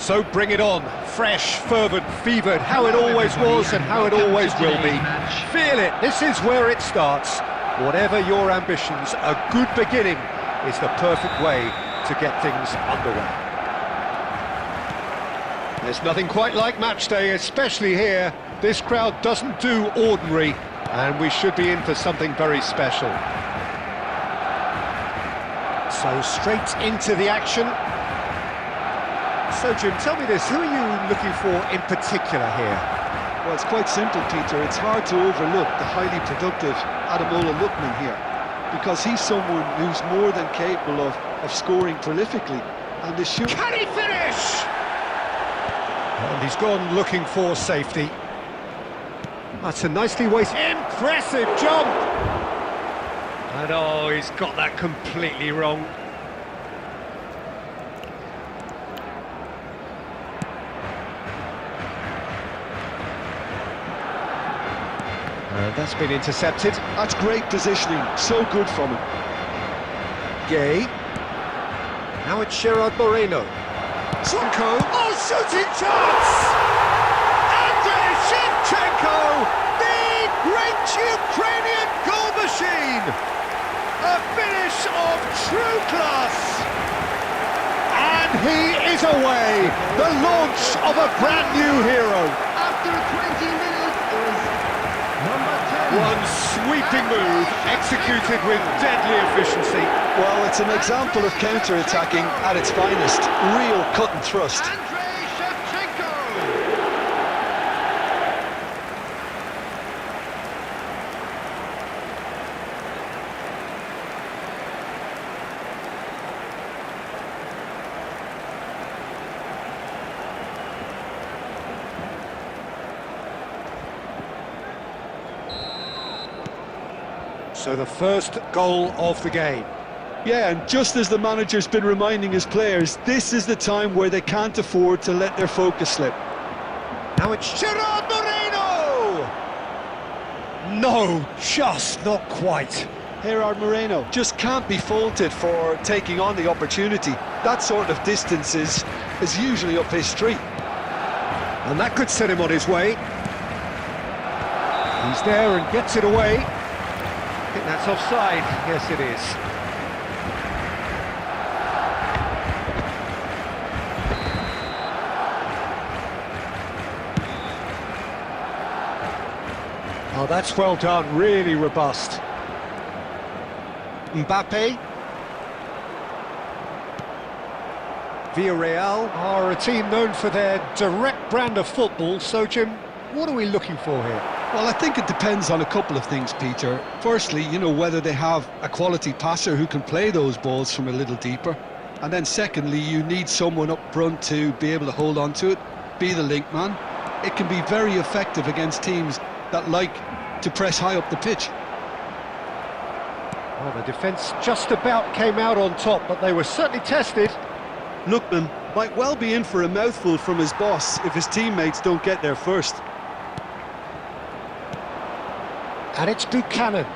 So bring it on, fresh, fervent, fevered, how it always was and how it always will be. Feel it, this is where it starts. Whatever your ambitions, a good beginning is the perfect way to get things underway. There's nothing quite like match day, especially here. This crowd doesn't do ordinary, and we should be in for something very special. So straight into the action. So Jim, tell me this, who are you looking for in particular here? Well, it's quite simple, Peter. It's hard to overlook the highly productive Ademola Lookman here, because he's someone who's more than capable of scoring prolifically. And the shoot... Can he finish? And he's gone looking for safety. That's a nicely weighted... Impressive jump! And oh, he's got that completely wrong. That's been intercepted. That's great positioning, so good from him. Gay. Now it's Gerard Moreno. Sonko. Oh, shooting chance! Andrei Shevchenko, the great Ukrainian goal machine! A finish of true class! And he is away! The launch of a brand new hero! After 20 minutes is number 10. One sweeping move, executed with deadly efficiency. Well, it's an example of counter-attacking at its finest. Real cut and thrust. Andrei Shevchenko. So the first goal of the game. Yeah, and just as the manager's been reminding his players, this is the time where they can't afford to let their focus slip. Now it's Gerard Moreno! No, just not quite. Gerard Moreno just can't be faulted for taking on the opportunity. That sort of distance is usually up his street. And that could set him on his way. He's there and gets it away. I think that's offside. Yes, it is. Oh, that's well done, really robust. Mbappe. Villarreal are a team known for their direct brand of football, so Jim, what are we looking for here? Well, I think it depends on a couple of things, Peter. Firstly, whether they have a quality passer who can play those balls from a little deeper. And then secondly, you need someone up front to be able to hold on to it, be the link man. It can be very effective against teams that like to press high up the pitch. Well, the defence just about came out on top, but they were certainly tested. Lookman might well be in for a mouthful from his boss if his teammates don't get there first. And it's Buchanan.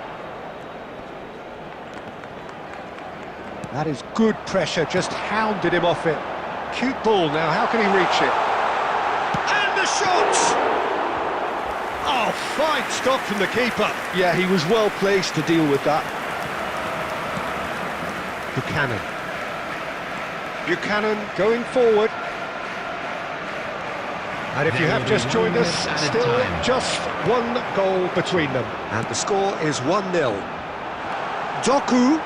That is good pressure, just hounded him off it. Cute ball now, how can he reach it? And the shot! Oh, fine stop from the keeper. Yeah, he was well placed to deal with that. Buchanan. Buchanan going forward. And if you have just joined us, still just one goal between them. And the score is 1-0. Doku.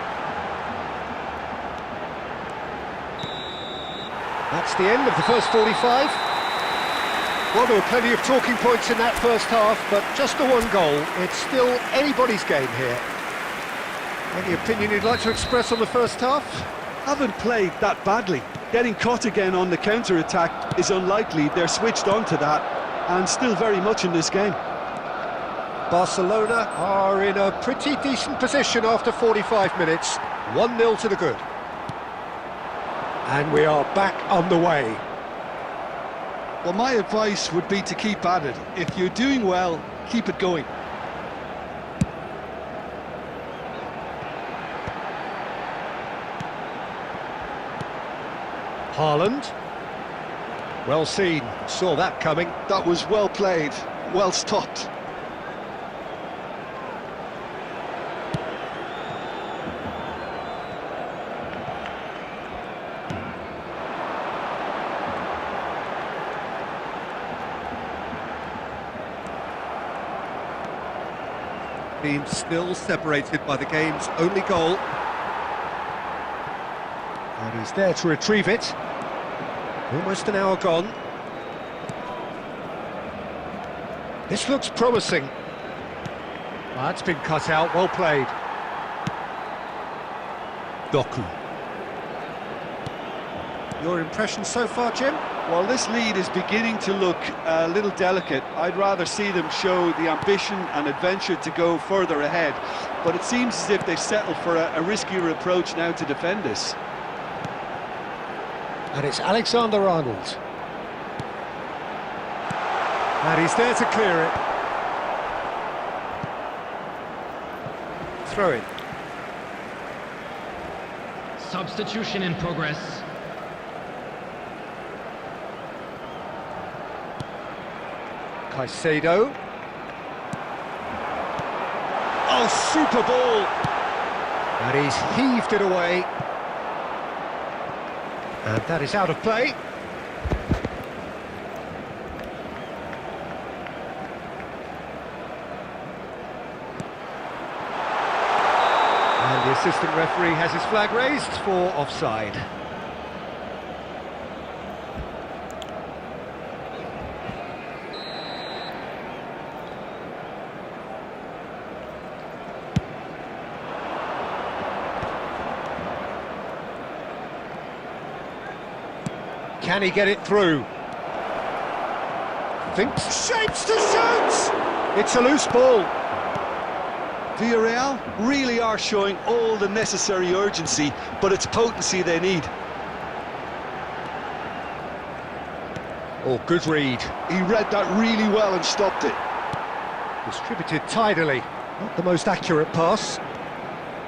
That's the end of the first 45. Well, there were plenty of talking points in that first half, but just the one goal. It's still anybody's game here. Any opinion you'd like to express on the first half? Haven't played that badly. Getting caught again on the counter-attack is unlikely. They're switched on to that and still very much in this game. Barcelona are in a pretty decent position after 45 minutes. 1-0 to the good. And we are back underway. Well, my advice would be to keep at it. If you're doing well, keep it going. Haaland. Well seen, saw that coming. That was well played, well stopped. Being still separated by the game's only goal. And he's there to retrieve it. Almost an hour gone. This looks promising. That's been cut out, well played. Doku. Your impression so far, Jim? Well, this lead is beginning to look a little delicate. I'd rather see them show the ambition and adventure to go further ahead. But it seems as if they've settled for a riskier approach now to defend this. And it's Alexander-Arnold. And he's there to clear it. Throw in. Substitution in progress. Caicedo. Oh, super ball! And he's heaved it away. And that is out of play. And the assistant referee has his flag raised for offside. Can he get it through? Thinks, shapes to shoot! It's a loose ball. Villarreal really are showing all the necessary urgency, but it's potency they need. Oh, good read. He read that really well and stopped it. Distributed tidily. Not the most accurate pass.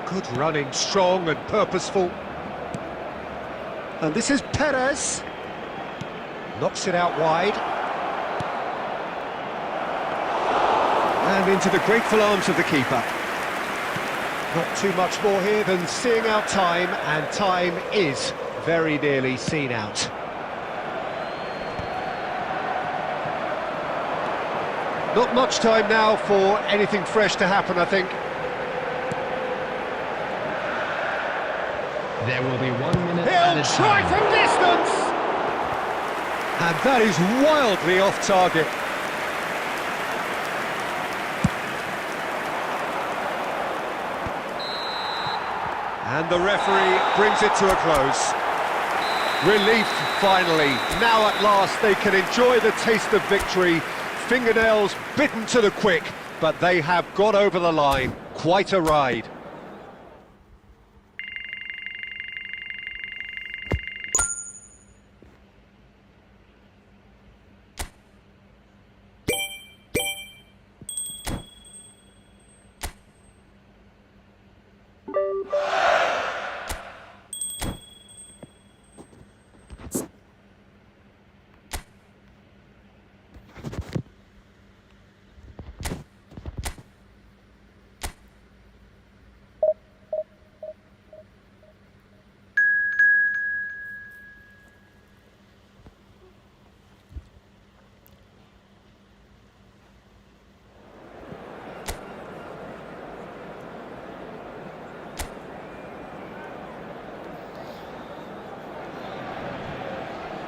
Good running, strong and purposeful. And this is Perez. Knocks it out wide. And into the grateful arms of the keeper. Not too much more here than seeing out time, and time is very nearly seen out. Not much time now for anything fresh to happen, I think. There will be 1 minute He'll added try time. from distance! And that is wildly off target. And the referee brings it to a close. Relief, finally. Now at last they can enjoy the taste of victory. Fingernails bitten to the quick, but they have got over the line. Quite a ride.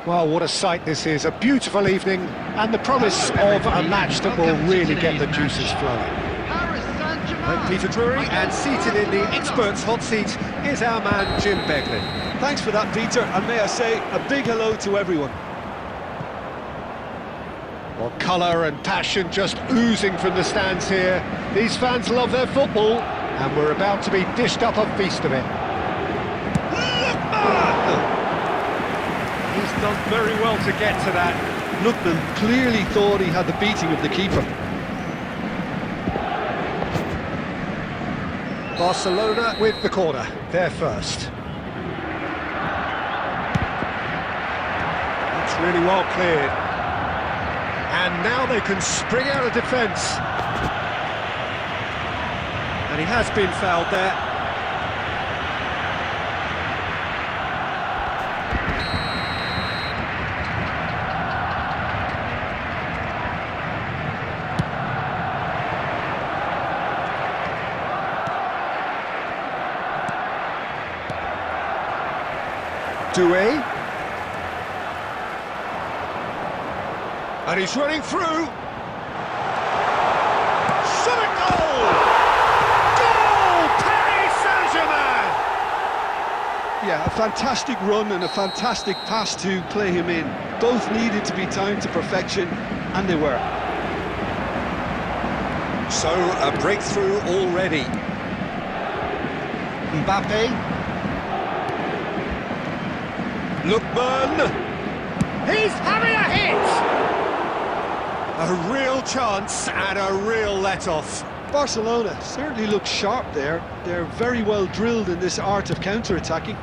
Well, what a sight this is, a beautiful evening, and the promise of a match that will really get the juices flowing. I'm Peter Drury, and seated in the experts' hot seat is our man Jim Beglin. Thanks for that, Peter, and may I say a big hello to everyone. Well, colour and passion just oozing from the stands here. These fans love their football, and we're about to be dished up a feast of it. He's done very well to get to that. Lookman clearly thought he had the beating of the keeper. Barcelona with the corner, they're first. It's really well cleared. And now they can spring out of defence. And he has been fouled there. Doué. And he's running through. Shot a goal! Goal! Paris Saint-Germain! Yeah, a fantastic run and a fantastic pass to play him in. Both needed to be timed to perfection, and they were. So, a breakthrough already. Mbappe. Lookman. He's having a hit! A real chance and a real let-off. Barcelona certainly look sharp there. They're very well drilled in this art of counter-attacking.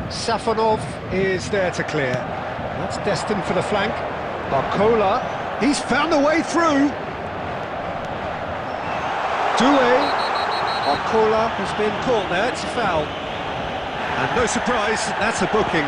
Safonov is there to clear. That's destined for the flank. Barcola, he's found a way through. Doué. Barcola has been caught there, it's a foul. And no surprise, that's a booking.